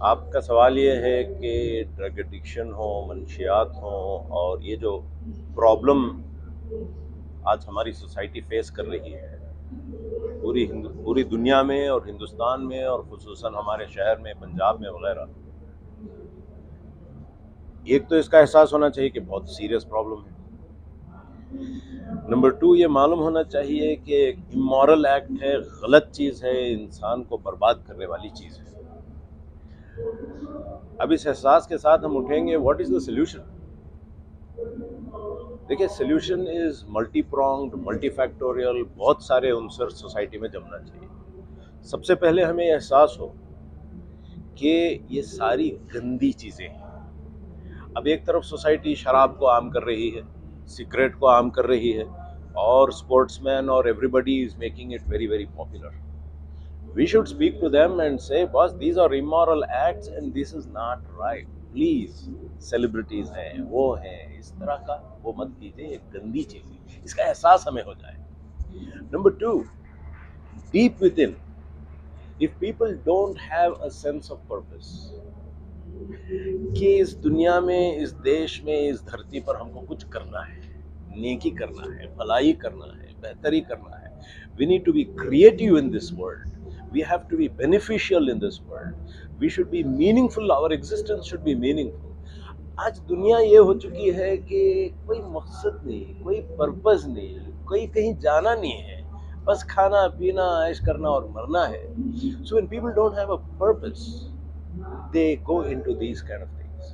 آپ کا سوال یہ ہے کہ ڈرگ ایڈکشن ہو، منشیات ہوں، اور یہ جو پرابلم آج ہماری سوسائٹی فیس کر رہی ہے پوری دنیا میں اور ہندوستان میں اور خصوصاً ہمارے شہر میں، پنجاب میں وغیرہ، ایک تو اس کا احساس ہونا چاہیے کہ بہت سیریس پرابلم ہے۔ نمبر 2، یہ معلوم ہونا چاہیے کہ ایک امورل ایکٹ ہے، غلط چیز ہے، انسان کو برباد کرنے والی چیز ہے۔ اب اس احساس کے ساتھ ہم اٹھیں گے، واٹ از دا سولوشن؟ دیکھیں، solution is multi pronged, multi factorial, بہت سارے عنصر سوسائٹی میں جمنا چاہیے۔ سب سے پہلے ہمیں یہ احساس ہو کہ یہ ساری گندی چیزیں ہیں۔ اب ایک طرف سوسائٹی شراب کو عام کر رہی ہے، سگریٹ کو عام کر رہی ہے، اور اسپورٹس مین اور everybody is making it very very popular. We should speak to them and say, boss, these are immoral acts and this is not right. Please, celebrities ہیں، وہ ہیں، اس طرح کا وہ مت کیجیے، یہ گندی چیز ہے۔ اس کا احساس ہمیں ہو جائے۔ Number 2, deep within, if people don't have a sense of purpose، کہ اس دنیا میں، اس دیش میں، اس دھرتی پر ہم کو کچھ کرنا ہے، نیکی کرنا ہے، بھلائی کرنا ہے، بہتری کرنا ہے۔ We need to be creative in this world. We have to be beneficial in this world. We should be meaningful. Our existence should be meaningful. آج دنیا یہ ہو چکی ہے کہ کوئی مقصد نہیں، کوئی پرپز نہیں، کوئی کہیں جانا نہیں ہے، بس کھانا پینا، عیش کرنا اور مرنا ہے۔ So when people don't have a purpose, they go into these kind of things.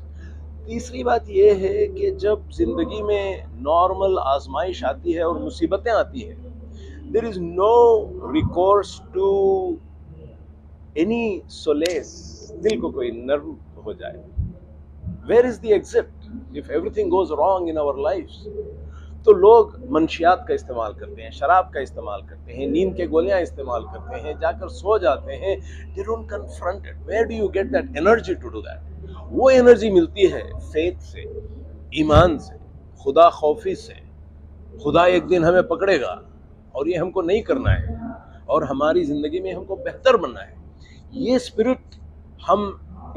تیسری بات یہ ہے کہ جب زندگی میں نارمل آزمائش آتی ہے اور مصیبتیں آتی ہیں، there is no recourse to any solace، دل کو کوئی نرم ہو جائے۔ Where is the exit if everything goes wrong in our lives؟ تو لوگ منشیات کا استعمال کرتے ہیں، شراب کا استعمال کرتے ہیں، نیند کے گولیاں استعمال کرتے ہیں، جا کر سو جاتے ہیں۔ They don't confront it. Where do you get that energy to do that؟ وہ انرجی ملتی ہے فیتھ سے، ایمان سے، خدا خوفی سے۔ خدا ایک دن ہمیں پکڑے گا اور یہ ہم کو نہیں کرنا ہے، اور ہماری زندگی میں ہم کو بہتر بننا ہے۔ یہ اسپرٹ ہم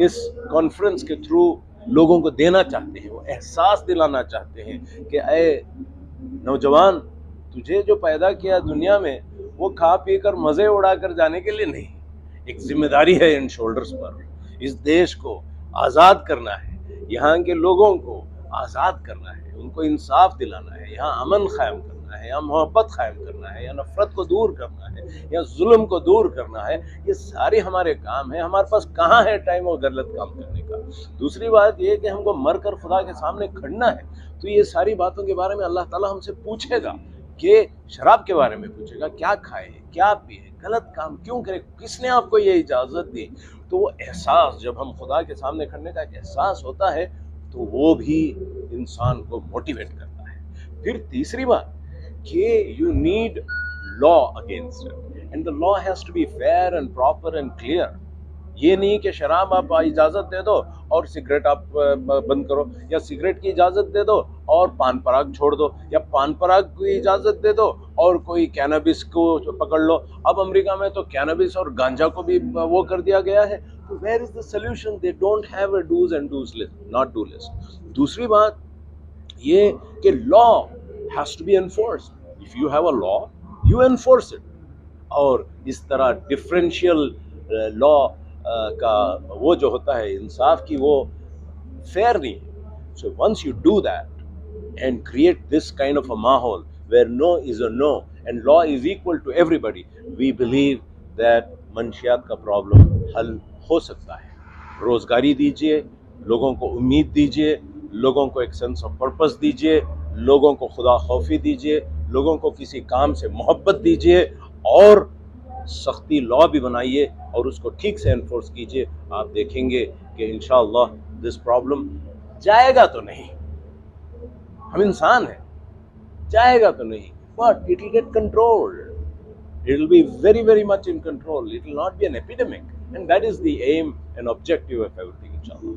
اس کانفرنس کے تھرو لوگوں کو دینا چاہتے ہیں، وہ احساس دلانا چاہتے ہیں کہ اے نوجوان، تجھے جو پیدا کیا دنیا میں وہ کھا پی کر مزے اڑا کر جانے کے لیے نہیں، ایک ذمہ داری ہے ان شولڈرز پر۔ اس دیش کو آزاد کرنا ہے، یہاں کے لوگوں کو آزاد کرنا ہے، ان کو انصاف دلانا ہے، یہاں امن قائم کرنا ہے، یہاں محبت قائم کرنا ہے، یا نفرت کو دور کرنا ہے، یا ظلم کو دور کرنا ہے۔ یہ سارے ہمارے کام ہیں۔ ہمارے پاس کہاں ہے ٹائم اور غلط کام کرنے کا؟ دوسری بات یہ کہ ہم کو مر کر خدا کے سامنے کھڑنا ہے، تو یہ ساری باتوں کے بارے میں اللہ تعالیٰ ہم سے پوچھے گا، کہ شراب کے بارے میں پوچھے گا، کیا کھائے، کیا پیے، غلط کام کیوں کرے، کس نے آپ کو یہ اجازت دی؟ تو وہ احساس، جب ہم خدا کے سامنے کھڑنے کا ایک احساس ہوتا ہے، تو وہ بھی انسان کو موٹیویٹ کرتا ہے۔ پھر تیسری بات کہ you need law against it, and the law has to be fair and proper and clear. یہ نہیں کہ شراب آپ اجازت دے دو اور سگریٹ آپ بند کرو، یا سگریٹ کی اجازت دے دو اور پان پراگ چھوڑ دو، یا پان پراگ کی اجازت دے دو اور کوئی کینابس کو پکڑ لو۔ اب امریکہ میں تو کینابس اور گانجا کو بھی وہ کر دیا گیا ہے۔ تو where is the solution؟ They don't have a do's and do's list، not do list۔ دوسری بات یہ کہ law has to be enforced۔ If you have a law, you enforce it۔ اور اس طرح ڈفرینشیل لا کا وہ جو ہوتا ہے انصاف کی، وہ فیئر نہیں ہے۔ So once you do that and create this kind of a ماحول where no is a no and law is equal to everybody، we believe that منشیات کا پرابلم حل ہو سکتا ہے۔ روزگاری دیجیے، لوگوں کو امید دیجیے، لوگوں کو ایک سینس آف پرپس دیجیے، لوگوں کو خدا خوفی دیجیے، لوگوں کو کسی کام سے محبت دیجیے، اور سختی لا بھی بنائیے اور اس کو ٹھیک سے انفورس کیجیے۔ آپ دیکھیں گے کہ انشاءاللہ دس پرابلم جائے گا تو نہیں، ہم انسان ہیں، جائے گا تو نہیں، but it will get controlled۔ It will be very very much in control۔ It will not be an epidemic, and that is the aim and objective of everything, inshallah۔